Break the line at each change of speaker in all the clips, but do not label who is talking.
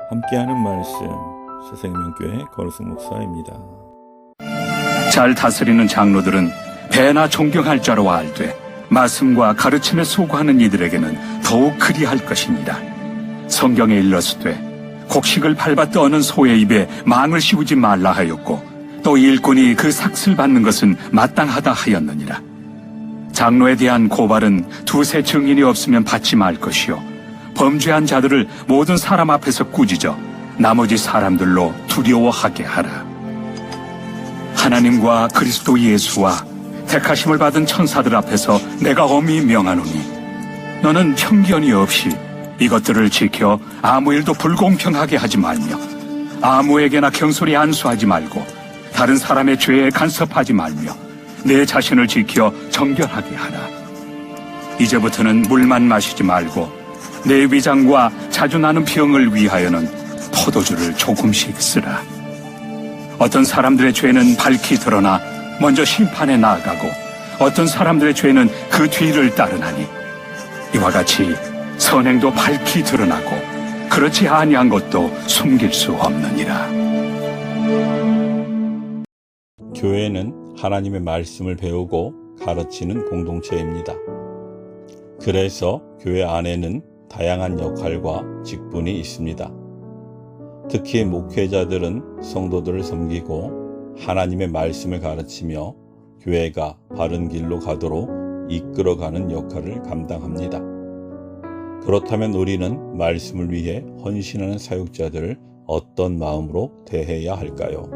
함께하는 말씀 새생명교회 거루승 목사입니다.
잘 다스리는 장로들은 배나 존경할 자로 알되 말씀과 가르침에 소구하는 이들에게는 더욱 그리할 것이니라. 성경에 일렀으되 곡식을 밟아 떠는 소의 입에 망을 씌우지 말라 하였고 또 일꾼이 그 삭슬 받는 것은 마땅하다 하였느니라. 장로에 대한 고발은 두세 증인이 없으면 받지 말 것이요 범죄한 자들을 모든 사람 앞에서 꾸짖어 나머지 사람들로 두려워하게 하라. 하나님과 그리스도 예수와 택하심을 받은 천사들 앞에서 내가 엄히 명하노니 너는 편견이 없이 이것들을 지켜 아무 일도 불공평하게 하지 말며 아무에게나 경솔히 안수하지 말고 다른 사람의 죄에 간섭하지 말며 내 자신을 지켜 정결하게 하라. 이제부터는 물만 마시지 말고 내 위장과 자주 나는 병을 위하여는 포도주를 조금씩 쓰라. 어떤 사람들의 죄는 밝히 드러나 먼저 심판에 나아가고 어떤 사람들의 죄는 그 뒤를 따르나니 이와 같이 선행도 밝히 드러나고 그렇지 아니한 것도 숨길 수 없느니라.
교회는 하나님의 말씀을 배우고 가르치는 공동체입니다. 그래서 교회 안에는 다양한 역할과 직분이 있습니다. 특히 목회자들은 성도들을 섬기고 하나님의 말씀을 가르치며 교회가 바른 길로 가도록 이끌어가는 역할을 감당합니다. 그렇다면 우리는 말씀을 위해 헌신하는 사역자들을 어떤 마음으로 대해야 할까요?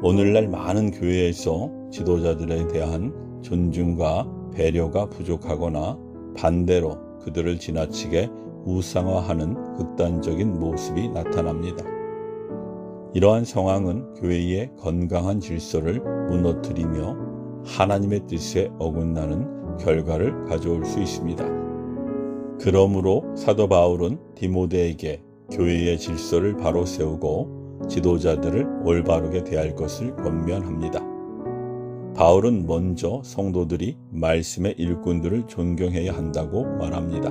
오늘날 많은 교회에서 지도자들에 대한 존중과 배려가 부족하거나 반대로 그들을 지나치게 우상화하는 극단적인 모습이 나타납니다. 이러한 상황은 교회의 건강한 질서를 무너뜨리며 하나님의 뜻에 어긋나는 결과를 가져올 수 있습니다. 그러므로 사도 바울은 디모데에게 교회의 질서를 바로 세우고 지도자들을 올바르게 대할 것을 권면합니다. 바울은 먼저 성도들이 말씀의 일꾼들을 존경해야 한다고 말합니다.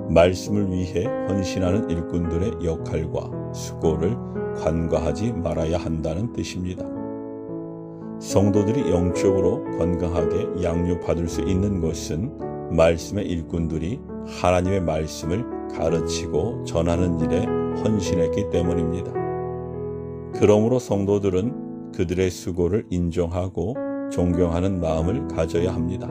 말씀을 위해 헌신하는 일꾼들의 역할과 수고를 관과하지 말아야 한다는 뜻입니다. 성도들이 영적으로 건강하게 양육받을 수 있는 것은 말씀의 일꾼들이 하나님의 말씀을 가르치고 전하는 일에 헌신했기 때문입니다. 그러므로 성도들은 그들의 수고를 인정하고 존경하는 마음을 가져야 합니다.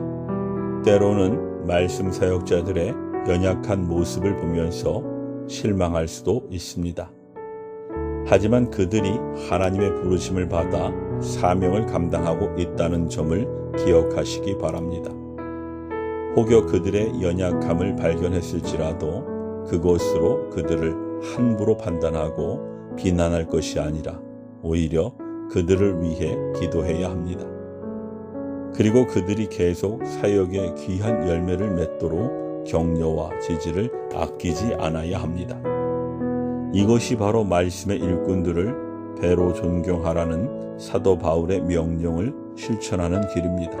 때로는 말씀 사역자들의 연약한 모습을 보면서 실망할 수도 있습니다. 하지만 그들이 하나님의 부르심을 받아 사명을 감당하고 있다는 점을 기억하시기 바랍니다. 혹여 그들의 연약함을 발견했을지라도 그것으로 그들을 함부로 판단하고 비난할 것이 아니라 오히려 그들을 위해 기도해야 합니다. 그리고 그들이 계속 사역의 귀한 열매를 맺도록 격려와 지지를 아끼지 않아야 합니다. 이것이 바로 말씀의 일꾼들을 배로 존경하라는 사도 바울의 명령을 실천하는 길입니다.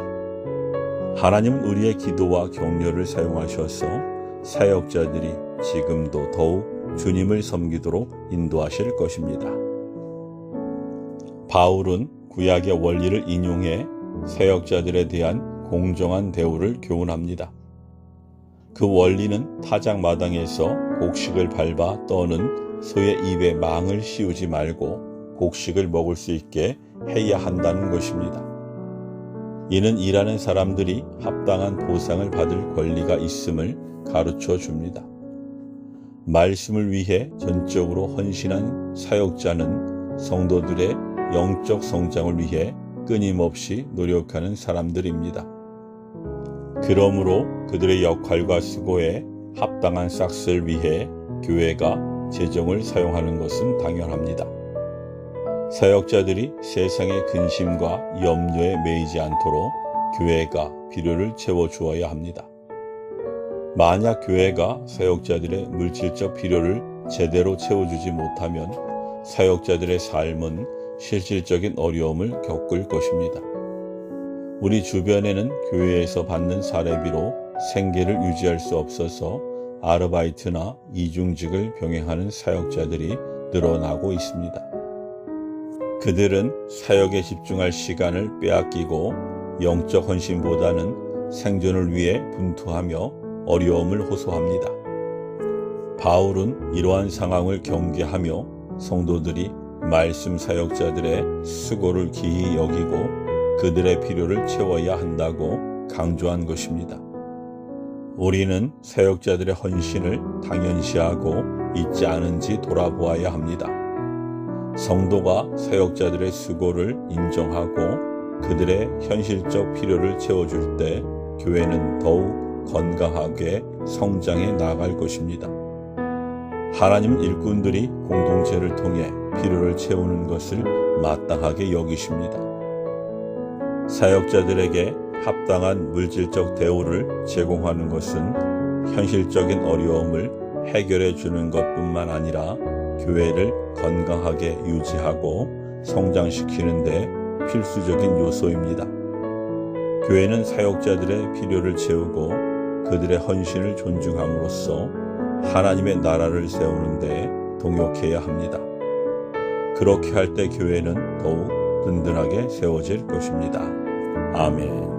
하나님은 우리의 기도와 격려를 사용하셔서 사역자들이 지금도 더욱 주님을 섬기도록 인도하실 것입니다. 바울은 구약의 원리를 인용해 사역자들에 대한 공정한 대우를 교훈합니다. 그 원리는 타작마당에서 곡식을 밟아 떠는 소의 입에 망을 씌우지 말고 곡식을 먹을 수 있게 해야 한다는 것입니다. 이는 일하는 사람들이 합당한 보상을 받을 권리가 있음을 가르쳐 줍니다. 말씀을 위해 전적으로 헌신한 사역자는 성도들의 영적 성장을 위해 끊임없이 노력하는 사람들입니다. 그러므로 그들의 역할과 수고에 합당한 싹스를 위해 교회가 재정을 사용하는 것은 당연합니다. 사역자들이 세상의 근심과 염려에 매이지 않도록 교회가 필요를 채워주어야 합니다. 만약 교회가 사역자들의 물질적 필요를 제대로 채워주지 못하면 사역자들의 삶은 실질적인 어려움을 겪을 것입니다. 우리 주변에는 교회에서 받는 사례비로 생계를 유지할 수 없어서 아르바이트나 이중직을 병행하는 사역자들이 늘어나고 있습니다. 그들은 사역에 집중할 시간을 빼앗기고 영적 헌신보다는 생존을 위해 분투하며 어려움을 호소합니다. 바울은 이러한 상황을 경계하며 성도들이 말씀 사역자들의 수고를 기히 여기고 그들의 필요를 채워야 한다고 강조한 것입니다. 우리는 사역자들의 헌신을 당연시하고 잊지 않은지 돌아보아야 합니다. 성도가 사역자들의 수고를 인정하고 그들의 현실적 필요를 채워줄 때 교회는 더욱 건강하게 성장해 나갈 것입니다. 하나님 일꾼들이 공동체를 통해 필요를 채우는 것을 마땅하게 여기십니다. 사역자들에게 합당한 물질적 대우를 제공하는 것은 현실적인 어려움을 해결해 주는 것뿐만 아니라 교회를 건강하게 유지하고 성장시키는 데 필수적인 요소입니다. 교회는 사역자들의 필요를 채우고 그들의 헌신을 존중함으로써 하나님의 나라를 세우는 데 동역해야 합니다. 그렇게 할 때 교회는 더욱 든든하게 세워질 것입니다. 아멘.